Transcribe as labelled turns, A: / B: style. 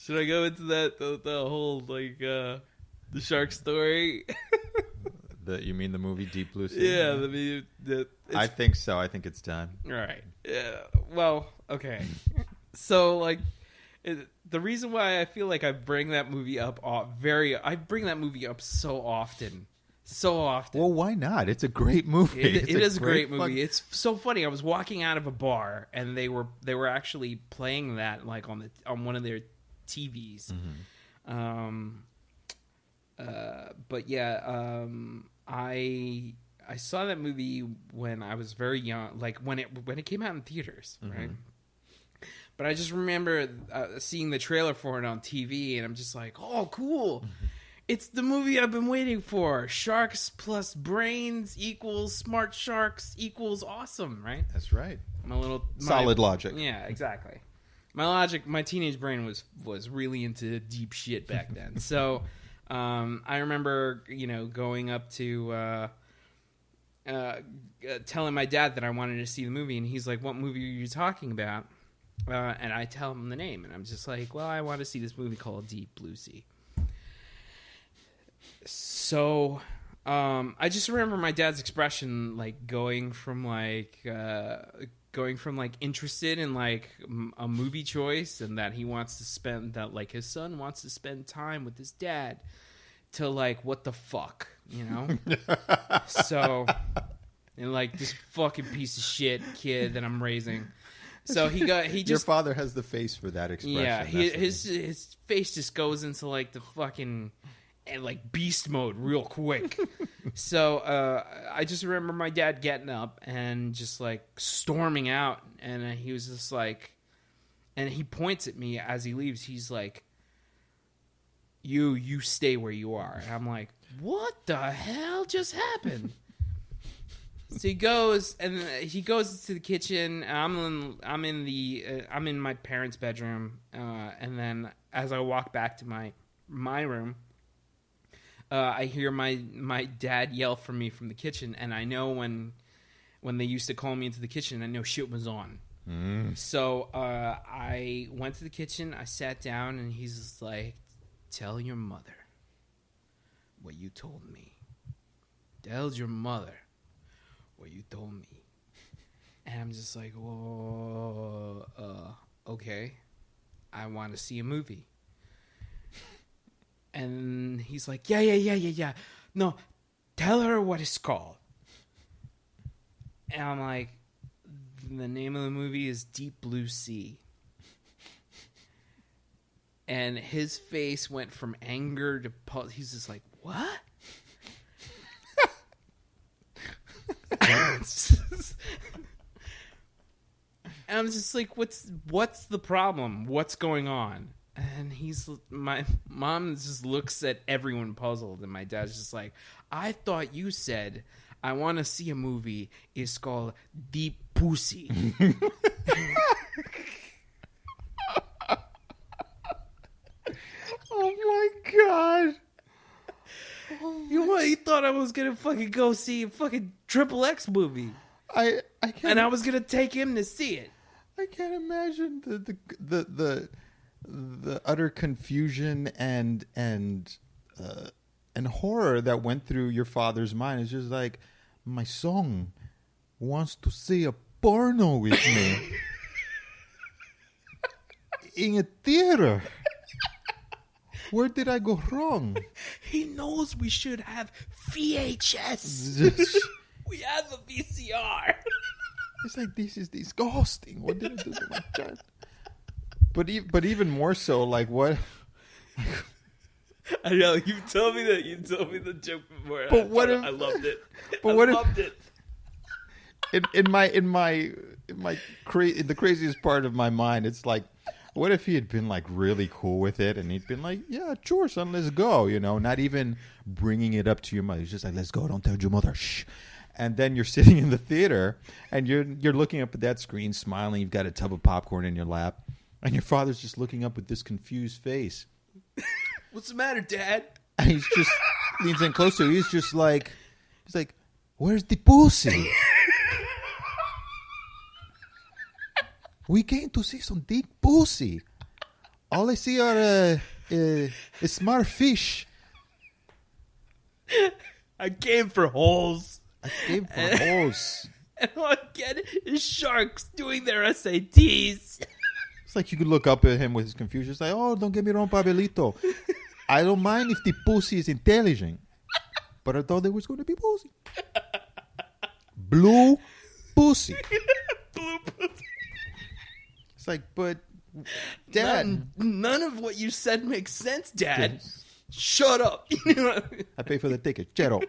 A: Should I go into that the whole like the shark story?
B: You mean the movie Deep Blue Sea?
A: Yeah,
B: I think so. I think it's time.
A: Right. Yeah. Well, okay. So like, the reason why I feel like I bring that movie up I bring that movie up so often.
B: Well, why not? It's a great movie.
A: It is a great movie. It's so funny. I was walking out of a bar and they were actually playing that like on one of their TVs.
B: Mm-hmm.
A: But yeah, I saw that movie when I was very young, like when it came out in theaters,
B: Mm-hmm.
A: right? But I just remember seeing the trailer for it on TV, and I'm just like, "Oh, cool!
B: Mm-hmm.
A: It's the movie I've been waiting for. Sharks plus brains equals smart sharks equals awesome, right?"
B: That's right.
A: Solid
B: logic.
A: Yeah, exactly. My teenage brain was really into deep shit back then. So I remember, going up to telling my dad that I wanted to see the movie, and he's like, "What movie are you talking about?" And I tell him the name, and I'm just like, "Well, I want to see this movie called Deep Blue Sea." So I just remember my dad's expression, like going from interested in like a movie choice, and that his son wants to spend time with his dad, to like, what the fuck, So, and like this fucking piece of shit kid that I'm raising. So
B: Your father has the face for that expression.
A: Yeah, his face just goes into like the fucking like beast mode real quick. So I just remember my dad getting up and just like storming out, and he was just like, and he points at me as he leaves. He's like, "You stay where you are." And I'm like, "What the hell just happened?" So he goes into the kitchen. And I'm in my parents' bedroom, and then as I walk back to my room, I hear my dad yell for me from the kitchen, and I know when they used to call me into the kitchen, I know shit was on. So I went to the kitchen. I sat down, and he's just like, "Tell your mother what you told me. Tell your mother what you told me." And I'm just like, "Whoa, okay. I want to see a movie." And he's like, yeah. No, tell her what it's called. And I'm like, the name of the movie is Deep Blue Sea. And his face went from anger to he's just like, "What?" And I'm just like, what's the problem? What's going on? And my mom just looks at everyone puzzled, and my dad's just like, "I thought you said I want to see a movie. It's called Deep Pussy."
B: Oh my god!
A: You thought I was gonna fucking go see a fucking XXX movie?
B: I can't.
A: And I was gonna take him to see it.
B: I can't imagine the utter confusion and horror that went through your father's mind. It's just like, my son wants to see a porno with me in a theater. Where did I go wrong?
A: He knows we should have VHS. We have a VCR.
B: It's like, this is disgusting. What did I do to my child? But even more so, like, what?
A: I know you told me the joke before.
B: But what if
A: I loved it?
B: But what loved it. In the craziest part of my mind, it's like, what if he had been like really cool with it, and he'd been like, "Yeah, sure, son, let's go," not even bringing it up to your mother. He's just like, "Let's go, don't tell your mother, shh." And then you're sitting in the theater, and you're looking up at that screen, smiling. You've got a tub of popcorn in your lap, and your father's just looking up with this confused face.
A: "What's the matter, Dad?"
B: And he's just leans in close to you. He's like, "Where's the pussy? We came to see some deep pussy." All I see are smart fish.
A: I came for holes.
B: I came for holes.
A: And all I get is sharks doing their SATs.
B: It's like you could look up at him with his confusion. It's like, oh, don't get me wrong, Pabelito. I don't mind if the pussy is intelligent. But I thought there was going to be pussy. Blue pussy.
A: Blue pussy.
B: It's like, but Dad.
A: None of what you said makes sense, Dad.
B: Yes.
A: Shut up.
B: I pay for the ticket. Chero.